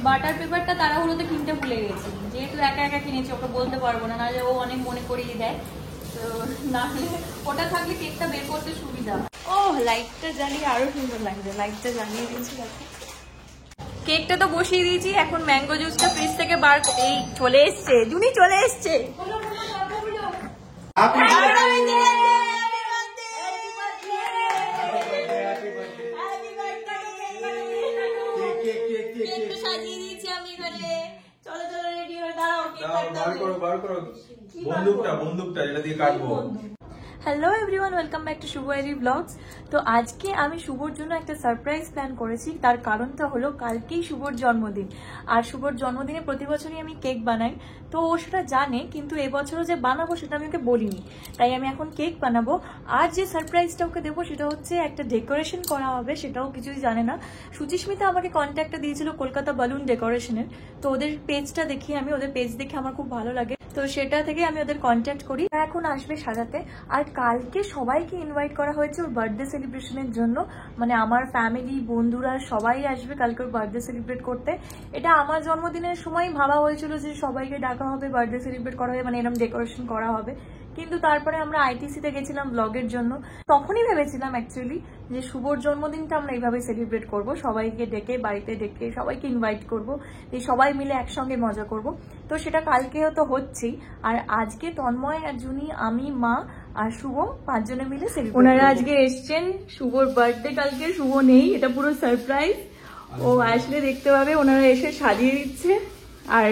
Butter পেপারটা তাড়াহুড়োতে কিনতে ভুলে গেছি, যেহেতু একা একা কিনেছি ওকে বলতে পারবো না, নাহলে ও অনেক মনে করিয়ে দেয়। তো নাহলে ওটা থাকলে কেকটা বের করতে সুবিধা। ও লাইটটা জ্বালিয়ে আরো সুন্দর লাগছে, লাইটটা জ্বালিয়ে দিয়েছি। দেখো কেকটা তো বসিয়ে দিয়েছি, এখন ম্যাঙ্গো জুসটা ফ্রিজ থেকে বার এই চলে এসছে, জুনি চলে এসছে। সাজিয়ে দিয়েছি আমি এখানে, চলো চলো রেডি হয়ে দাঁড়াও। বন্দুকটা এটা দিয়ে কাটবো। Hello everyone, welcome back to Shubho Airi blogs. তো আজকে আমি শুভর জন্য একটা সারপ্রাইজ প্ল্যান করেছি। তার কারণটা হলো কালকেই শুভর জন্মদিন, আর শুভর জন্মদিনে প্রতি বছরই আমি কেক বানাই। তো ও সেটা জানে, কিন্তু এবছরও যে বানাবো সেটা আমি ওকে বলিনি, তাই আমি এখন কেক বানাবো। আর যে সারপ্রাইজটা ওকে দেবো সেটা হচ্ছে একটা ডেকোরেশন করা হবে, সেটাও কিছুই জানে না। সুচিস্মিতা আমাকে কন্ট্যাক্টটা দিয়েছিল কলকাতা বালুন ডেকোরেশনের, তো ওদের পেজটা দেখি আমি, ওদের পেজ দেখে আমার খুব ভালো লাগে, তো সেটা থেকে আমি ওদের কন্ট্যাক্ট করি। এখন আসবে সাজাতে। আর কালকে সবাইকে ইনভাইট করা হয়েছে ওর বার্থডে সেলিব্রেশনের জন্য, মানে আমার ফ্যামিলি বন্ধুরা সবাই আসবে কালকে ওর বার্থডে সেলিব্রেট করতে। এটা আমার জন্মদিনের সময় ভাবা হয়েছিল যে সবাইকে ডাকা হবে, বার্থডে সেলিব্রেট করা হবে, মানে এরকম ডেকোরেশন করা হবে। কিন্তু তারপরে আমরা আইটিসিতে গেছিলাম ব্লগের জন্য, তখনই ভেবেছিলাম অ্যাকচুয়ালি যে শুভর জন্মদিনটা আমরা এইভাবে সেলিব্রেট করব, সবাইকে ডেকে বাড়িতে ডেকে সবাইকে ইনভাইট করব, এই সবাই মিলে একসঙ্গে মজা করব। তো সেটা কালকেও তো হচ্ছেই। আর আজকে তন্ময় আর জুনি, আমি, মা আর শুভ 5 জনে মিলে সেলিব্রেট। ওনারা আজকে এসছেন, শুভর বার্থডে কালকে, শুভ নেই, এটা পুরো সারপ্রাইজ। ও আসলে দেখতে পাবে, ওনারা এসে সাজিয়ে দিচ্ছে। আর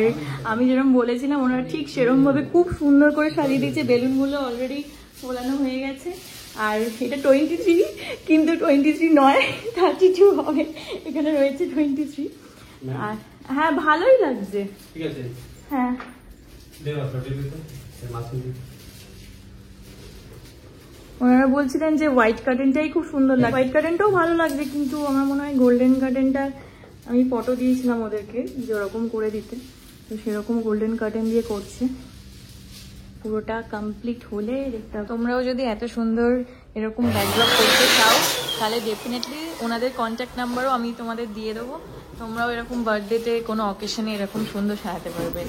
আমি যেরকম বলেছিলাম ওনারা ঠিক সেরকম ভাবে খুব সুন্দর করে সাজিয়ে দিচ্ছে, বেলুনগুলো অলরেডি ফোলানো হয়ে গেছে। আর এটা 23, কিন্তু 23 নয়, 32 হবে, এখানে রয়েছে 23। আর হ্যাঁ ভালোই লাগছে, ঠিক আছে। হ্যাঁ ওনারা বলছিলেন যে হোয়াইট কার্টেনটাই খুব সুন্দর লাগে, হোয়াইট কার্টেনটাও ভালো লাগছে, কিন্তু আমার মনে হয় গোল্ডেন কার্টেনটা, আমি ফটো দিয়েছিলাম ওদেরকে যে ওরকম করে দিতে, তো সেরকম গোল্ডেন কার্টেন দিয়ে করছে। পুরোটা কমপ্লিট হলে দেখতে হবে। তোমরাও যদি এত সুন্দর এরকম ব্যাকড্রপ করতে চাও তাহলে ডেফিনেটলি ওনাদের কন্ট্যাক্ট নাম্বারও আমি তোমাদের দিয়ে দেবো, তোমরাও এরকম বার্থডেতে কোনো অকেশনে এরকম সুন্দর সাজাতে পারবে।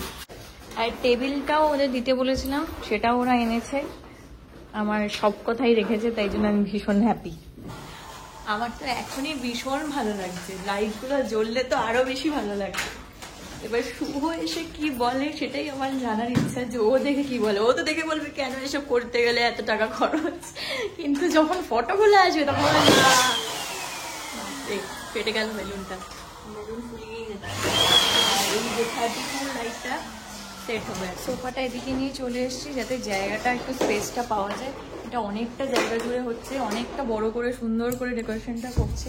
আর টেবিলটাও ওদের দিতে বলেছিলাম, সেটাও ওরা এনেছে, আমার সব কথাই রেখেছে, তাই জন্য আমি ভীষণ হ্যাপি। আমার তো এখনই ভীষণ ভালো লাগছে, লাইটগুলো জ্বললে তো আরো বেশি ভালো লাগছে। এবার শুভ এসে কি বলে সেটাই আমার জানার ইচ্ছা, যে ও দেখে কি বলে। ও তো দেখে বলবে কেন এসব করতে গেলে এত টাকা খরচ, কিন্তু যখন ফটোগুলো আসবে তখন ফেটে গেল বেলুনটা, বেলুন ফুলিয়ে যেত। এই যে 32 লাইটটা সেট হবে। সোফাটা এদিকে নিয়ে চলে এসেছি যাতে জায়গাটা একটু স্পেসটা পাওয়া যায়। এটা অনেকটা জায়গা জুড়ে হচ্ছে, অনেকটা বড় করে সুন্দর করে ডেকোরেশনটা করছে।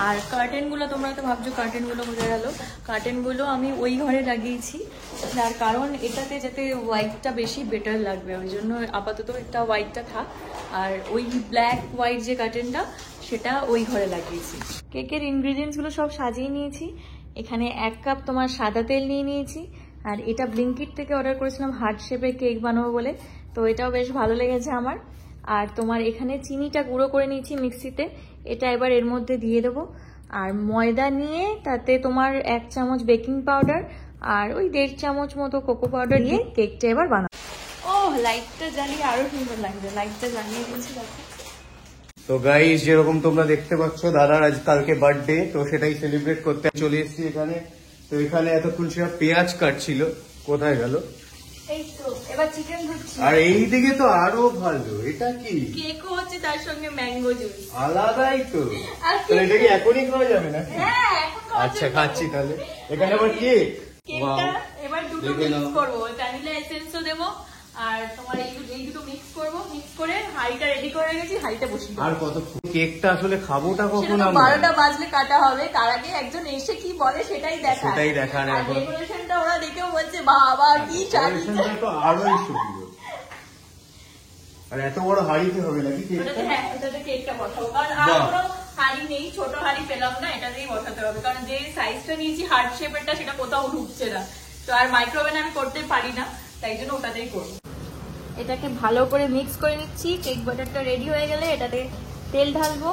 আর কার্টেনগুলো, তোমরা তো ভাবছো কার্টেনগুলো বোঝা গেল, কার্টেনগুলো আমি ওই ঘরে লাগিয়েছি, যার কারণ এটাতে যাতে হোয়াইটটা বেশি বেটার লাগবে, ওই জন্য আপাতত একটা হোয়াইটটা থাক। আর ওই ব্ল্যাক হোয়াইট যে কার্টেনটা সেটা ওই ঘরে লাগিয়েছি। কেকের ইনগ্রিডিয়েন্টসগুলো সব সাজিয়ে নিয়েছি। এখানে 1 কাপ তোমার সাদা তেল নিয়ে নিয়েছি, আর এটা ব্লিঙ্কিট থেকে অর্ডার করেছিলাম হার্ট শেপের কেক বানাবো বলে, তো এটাও বেশ ভালো লেগেছে আমার। আর তোমার এখানে চিনিটা গুঁড়ো করে নিয়েছি মিক্সিতে, এটা এবার এর মধ্যে দিয়ে দেবো। আর ময়দা নিয়ে তাতে তোমার 1 চামচ বেকিং পাউডার আর ওই 1.5 চামচ মতো কোকো পাউডার দিয়ে কেকটা এবার বানাবো। ও লাইটটা জ্বালিয়ে আরো সুন্দর লাগছে, লাইটটা জ্বালিয়ে দিয়েছি। তো গাইস, যেরকম তোমরা দেখতে পাচ্ছ দাদার আজ কালকে বার্থডে, তো সেটাই সেলিব্রেট করতে চলে এসেছি এখানে। তো এখানে এতক্ষণ সে পেঁয়াজ কাটছিল, কোথায় গেল? এই তো এবার চিকেন হচ্ছে। আর এইদিকে তো আরো ভালো, এটা কি কেকও হচ্ছে তার সঙ্গে ম্যাঙ্গো জুস, আলাদাই তো। তাহলে এটা কি এখনই খাওয়া যাবে না? হ্যাঁ এখন খাওয়া আচ্ছা যাবে। খাচ্ছি তাহলে। এখানে আবার কেক, কেকটা এবার দুটো মিক্স করবো, ভ্যানিলা এসেন্সও দেবো আর তোমার এই দুটো মিক্স করবো, মিক্স করে হাঁড়িটা রেডি করে গেছি, হাঁড়িটা বসিয়ে দেবো। আর কত কেকটা আসলে খাবোটা কখন? 12টা বাজলে কাটা হবে, তার আগে একজন এসে কি বলে সেটাই দেখার। আর ডেকোরেশনটা ওরা দেখেও বলছে বাবা কি সাজিয়েছে, তো আরোই সুন্দর। আর এত বড় হাঁড়িতে হবে নাকি কেকটা? হ্যাঁ এটাতে কেকটা বসাবো, কারণ আর কোনো হাঁড়ি নেই, ছোট হাঁড়ি পেলাম না, এটা দিয়েই বসাতে হবে, কারণ যে সাইজটা নিয়েছি হার্ট শেপেরটা সেটা কোথাও ঢুকছে না, তো আর মাইক্রোওভেনে আমি করতে পারি না, তাই জন্য ওটাতেই করবো। এটাকে ভালো করে মিক্স করে নিচ্ছি। কেক বাটারটা রেডি হয়ে গেলে এটাতে তেল ঢালবো,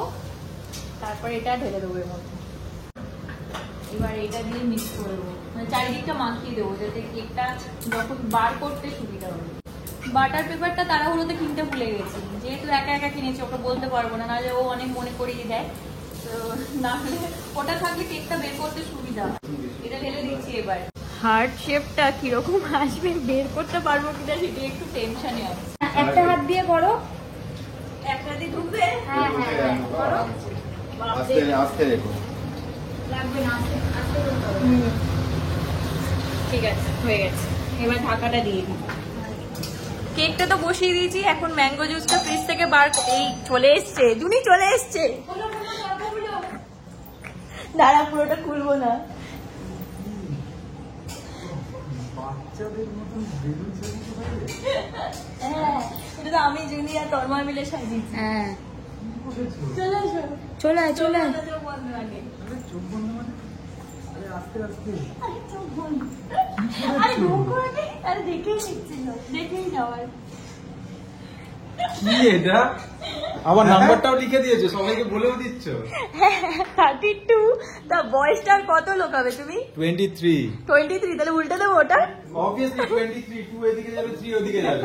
তারপর এটা ঢেলে দেবো এর মধ্যে। এবার এটা দিয়ে মিক্স করবো, মানে চারিদিকটা মাখিয়ে দেবো যাতে কেকটা যখন বার করতে সুবিধা হবে। বাটার পেপারটা তাড়াহুড়োতে কিনতে ভুলে গেছি, যেহেতু একা একা কিনেছি ওকে বলতে পারবো না, নাহলে ও অনেক মনে করিয়ে দেয়। তো নাহলে ওটা থাকলে কেকটা বের করতে সুবিধা। এটা ঢেলে দিচ্ছি এবার। হার্ট শেপটা কিরকম আসবে বের করতে পারবো কিনা সেটা একটু টেনশনে আছে। একটা হাত দিয়ে করো, একটা দিয়ে ঢুকবে। হ্যাঁ হ্যাঁ হ্যাঁ করো, আস্তে আস্তে রেখো, লাগবে না, আস্তে আস্তে করতে হবে। ঠিক আছে, হয়ে গেছে। এবার ঢাকাটা দিয়ে দিই। কেকটা তো বসিয়ে দিয়েছি, এখন ম্যাঙ্গো জুসটা ফ্রিজ থেকে এই চলে এসছে, জুনি চলে এসছে। দাঁড়া, পুরোটা খুলবো না। হ্যাঁ, এটা তো আমি জুনি আর তন্ময় মিলে সাজিয়েছি। হ্যাঁ, চলে আসো, চলে আয়, চলে আয়। চোখ বন্ধ আগে। আরে ঢোকো আগে, আরে দেখেই নিচ্ছিল, দেখেই যাওয়ার। কি এটা আবার নাম্বারটাও লিখে দিয়েছো, সবাইকে বলেও দিচ্ছ। 32, তা বয়সটার কত লোকাবে তুমি? 23। 23, তাহলে উল্টে দেবো ওটা। অবভিয়াসলি 23, 2 এদিকে যাবে 3 ওদিকে যাবে।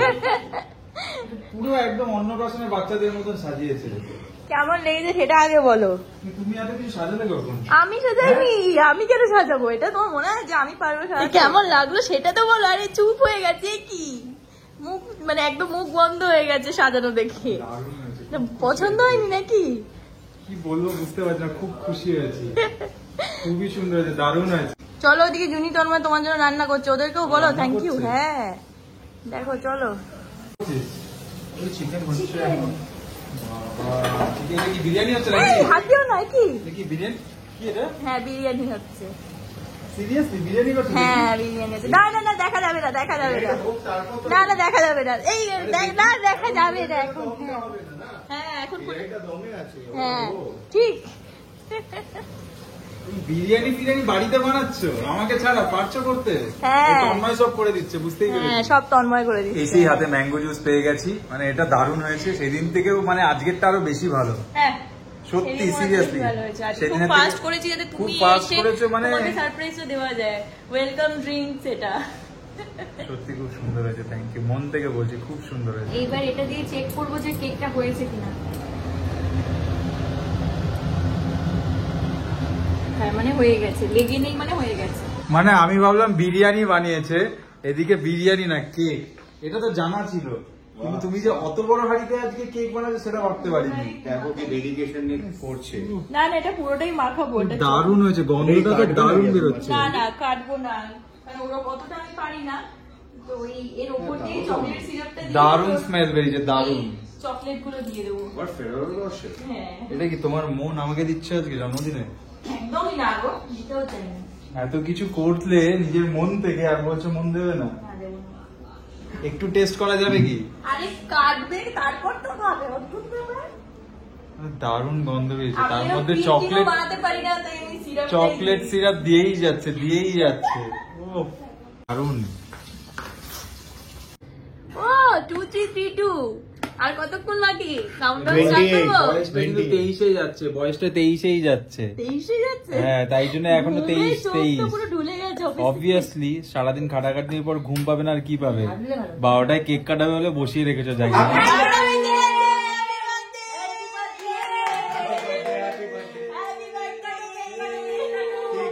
পুরো একদম অন্নপ্রাশনের বাচ্চাদের মতন সাজিয়েছে। কেমন লেগেছে সেটা আগে বলো। তুমি এত কিছু সাজালে কখন? আমি সাজাইনি, আমি কেন সাজাবো? এটা তোমার মনে হয় যে আমি পারবো সাজাতে? কেমন লাগলো সেটা তো বলো। আরে চুপ হয়ে গেছে কি, মুখ মানে একদম মুখ বন্ধ হয়ে গেছে সাজানো দেখে। দারুণ হয়েছে। পছন্দ হয়নি নাকি? কি বলবো বুঝতে পারছি না, খুব খুশি হয়েছি, খুবই সুন্দর হয়েছে, দারুণ হয়েছে। চলো ওদিকে জুনি তন্ময় তোমার জন্য রান্না করছে, ওদেরকেও বলো থ্যাংক ইউ। করছে? হ্যাঁ দেখো, চলো। চিকেন হচ্ছে এখন। বাবা, চিকেন কি বিরিয়ানি হচ্ছে নাকি? এই, হাত দিও না কি? কি বিরিয়ানি? কি এটা? হ্যাঁ বিরিয়ানি হচ্ছে। সিরিয়াসলি বিরিয়ানি করছে? হ্যাঁ বিরিয়ানি হচ্ছে। না না না, দেখা যাবে না, দেখা যাবে না, না না দেখা যাবে না। এই না, দেখা যাবে না এখন। হ্যাঁ এখন হ্যাঁ ঠিক। বিরিয়ানি ফিরিয়ানি বাড়িতে বানাচ্ছো আমাকে ছাড়া, পারছো করতে? হ্যাঁ। তন্ময় সব করে দিচ্ছে, বুঝতেই হ্যাঁ পেরেছি। সব তন্ময় করে দিচ্ছে। এসেই হাতে ম্যাঙ্গো জুস পেয়ে গেছি, মানে এটা দারুণ হয়েছে। সেদিন থেকেও মানে আজকেরটা আরো বেশি ভালো, হ্যাঁ সত্যি সেদিন সিরিয়াসলি। ভালো হয়েছে। আর খুব সেদিনের ফাস্ট থেকে করেছি যাতে খুব তুমি ফাস্ট এসে করেছো, মানে তোমাকে সারপ্রাইজও দেওয়া যায়। ওয়েলকাম ড্রিঙ্কস এটা। সত্যি খুব সুন্দর হয়েছে, থ্যাংক ইউ, মন থেকে বলছি, খুব সুন্দর হয়েছে। এইবার এটা দিয়ে চেক করবো যে কেকটা হয়েছে কিনা। হ্যাঁ মানে হয়ে গেছে, লেগে নেই মানে হয়ে গেছে। মানে আমি ভাবলাম বিরিয়ানি বানিয়েছে, এদিকে বিরিয়ানি না কেক, এটা তো জানা ছিল, কিন্তু তুমি যে অত বড় হাড়িতে আজকে কেক বানাচ্ছো সেটা ভাবতে পারিনি। দেখো কি ডেডিকেশন নিয়ে করছে। না না, এটা পুরোটাই মাখাবো। এটা দারুণ হয়েছে, গন্ধটা তো দারুণ বেরোচ্ছে। না না কাটবো না, কারণ ওরা কতটা আমি পারি না। তো ওই এর উপর দিয়ে চকলেট সিরাপটা দিয়ে দারুণ স্মেল বেরিয়েছে, দারুণ। চকলেট গুলো দিয়ে দেবো। হ্যাঁ এটা কি তোমার মন আমাকে দিচ্ছে আজকে জন্মদিনে? একদমই না গো, দিতেও চাই না। এত কিছু করলে নিজের মন থেকে, আর বলছো মন দেবে না? না, দেবো না। একটু টেস্ট করা যাবে কি? আরে কাটবে তারপর তো খাবে, অদ্ভুত ব্যাপার। দারুণ গন্ধ বেরিয়েছে, তার আমিও মধ্যে cream চকলেট, টিনও বানাতে পারি না, তাই আমি সিরাপ চকলেট সিরাপ দিয়েই যাচ্ছে, দিয়েই যাচ্ছে। ও দারুণ। ও 2 3 3 2 আর কতক্ষণ বাকি? কাউন্টডাউন স্টার্ট 28 করব। বয়সটা কিন্তু 23-এই যাচ্ছে, বয়সটা 23-এই যাচ্ছে। 23 যাচ্ছে। হ্যাঁ, তাই জন্য এখনো ঘুমে 23 চোখ তো 23। পুরো ঢুলে গেছে অফিস থেকে। অবভিয়াসলি সারাদিন খাটাখাটির পর ঘুম পাবে না, আর কি পাবে? ভাবলে ভালো। 12টায় কেক কাটাবে বলে বসিয়ে রেখেছো জায়গা।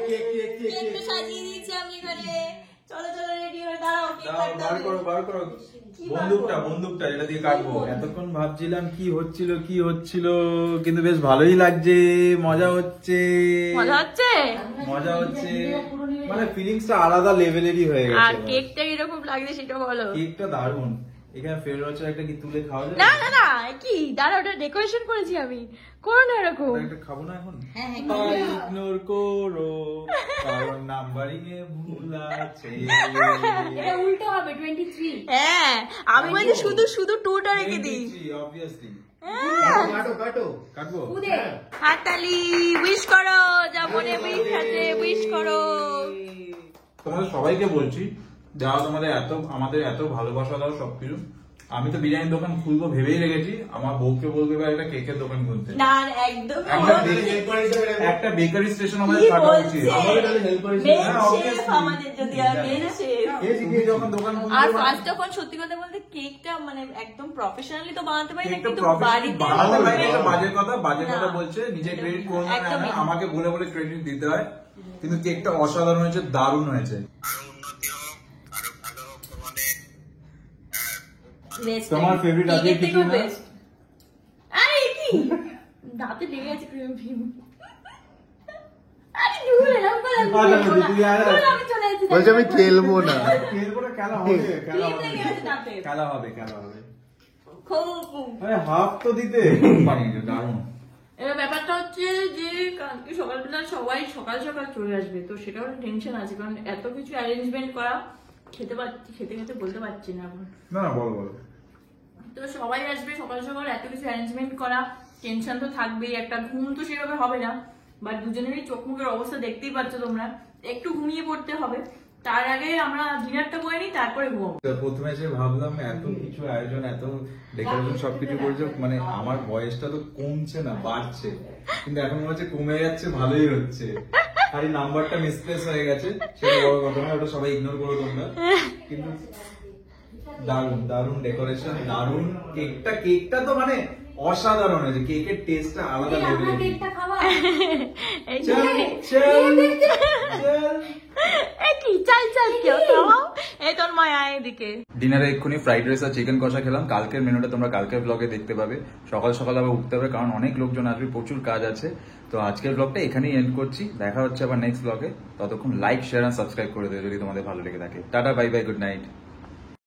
কেকটা সাজিয়ে দিয়েছি আমি এখানে। চলো চলো রেডি হয়ে দাঁড়াও, কেক কাটতে বার হবে। করো, বার করো কি বন্দুকটা যেটা দিয়ে কাটবো। এতক্ষণ ভাবছিলাম কি হচ্ছিল, কিন্তু বেশ ভালোই লাগছে, মজা হচ্ছে, মজা হচ্ছে? মজা হচ্ছে, মানে ফিলিংসটা আলাদা লেভেলেরই হয়ে আর গেছে। কেকটা কিরকম লাগছে সেটা বলো। কেকটা দারুণ। এখানে ফেরোচের একটা কি তুলে খাওয়া যায়? না না না, কি দাঁড়া, ওটা ডেকোরেশন করেছি আমি। করো না এরকম। ওটা একটা খাবো না এখন? ইগনোর করো, কারণ নাম্বারিং এ ভুল আছে। এটা উল্টো হবে 23। হ্যাঁ আমি বলছি শুধু শুধু টুটা রেখে দিই। অবভিয়াসলি। হ্যাঁ। কাটো কাটবো? উদে হাততালি, উইশ করো, যা মনে উইশ আছে উইশ করো। তোমাদের সবাইকে বলছি, যারা তোমাদের আমাদের এত ভালোবাসা দাও সবকিছু, আমি তো বিরিয়ানির দোকান খুলবো ভেবেই রেখেছি, আমার বউকে বলবে এবার একটা কেকের দোকান খুলতে। না একদম একটা বেকারি স্টেশন আমাদের কি থাকা বলছে? উচিত। মেন হ্যাঁ, শেফ obviously. আমাদের যদি আর মেন শেফ। যখন দোকান খুলবো আর ফার্স্ট যখন সত্যি কথা বলতে কেকটা মানে একদম প্রফেশনালি তো বানাতে পারি না, কেকটা কিন্তু professional বাড়িতে বানাতে পারি না, হবে। এটা বাজে কথা, বাজে না। কথা বলছে, নিজে ক্রেডিট করে নেয় না, একদমই। আমাকে বলে বলে ক্রেডিট দিতে হয়। কিন্তু কেকটা অসাধারণ হয়েছে, দারুণ হয়েছে। Best তোমার লাগে। favorite কেকের আজকে কিছু থেকেও না? best। আরে এ কি? দাঁতে লেগে আছে ক্রিম ফিম। আরে দূর এরকম করে আমি আচ্ছা, খেলবো না। তুই আর- দূর আমি চলে যাচ্ছি। বলছে আমি খেলবো না। খেলবো না, খেলা হবে, খেলা ক্রিম হবে। লেগে আছে দাঁতে। খেলা হবে, খেলা হবে। খুব। আরে হাফ তো দিতে পারি, দারুণ। এবার ব্যাপারটা হচ্ছে যে কালকে সকালবেলা সবাই সকাল সকাল চলে আসবে, তো সেটাও টেনশন আছে, কারণ এত কিছু অ্যারেঞ্জমেন্ট করা, খেতে খেতে বলতে পারছি না এখন। না না, বলো বলো। তো সবাই আসবে সকাল সকাল, এত কিছু অ্যারেঞ্জমেন্ট করা, টেনশন তো থাকবেই, একটা ঘুম তো সেভাবে হবে না, বাট দুজনেরই চোখ মুখের অবস্থা দেখতেই পাচ্ছ তোমরা, একটু ঘুমিয়ে পড়তে হবে। তার আগে আমরা ডিনারটা করে নিই, তারপরে ঘুমাবো। তো প্রথমে এসে ভাবলাম এত কিছু আয়োজন, এত ডেকোরেশন সবকিছু করেছে, মানে আমার বয়সটা তো কমছে না, বাড়ছে, কিন্তু এখন মনে হচ্ছে কমে যাচ্ছে, ভালোই হচ্ছে। খালি নাম্বারটা মিসপ্লেস হয়ে গেছে, সেটা বড় কথা না, ওটা সবাই ইগনোর করো তোমরা। কিন্তু দারুণ দারুণ ডেকোরেশন, দারুণ কেকটা তো মানে অসাধারণ হয়েছে, কেকের টেস্টটা আলাদা আমরা লেভেলের। কেকটা খাওয়া এই চল চল চল। এই তোর মায়া এদিকে। ডিনারে এক্ষুনি ফ্রাইড রাইস আর চিকেন কষা খেলাম। কালকের মেনুটা তোমরা কালকের ব্লগে দেখতে পাবে। সকাল সকাল আবার উঠতে হবে, কারণ অনেক লোকজন আসবে, প্রচুর কাজ আছে। তো আজকের ব্লগটা এখানেই এন্ড করছি, দেখা হচ্ছে আবার নেক্সট ব্লগে। ততক্ষণ লাইক, শেয়ার আর সাবস্ক্রাইব করে দেবে যদি তোমাদের ভালো লেগে থাকে। Tata, bye bye, good night.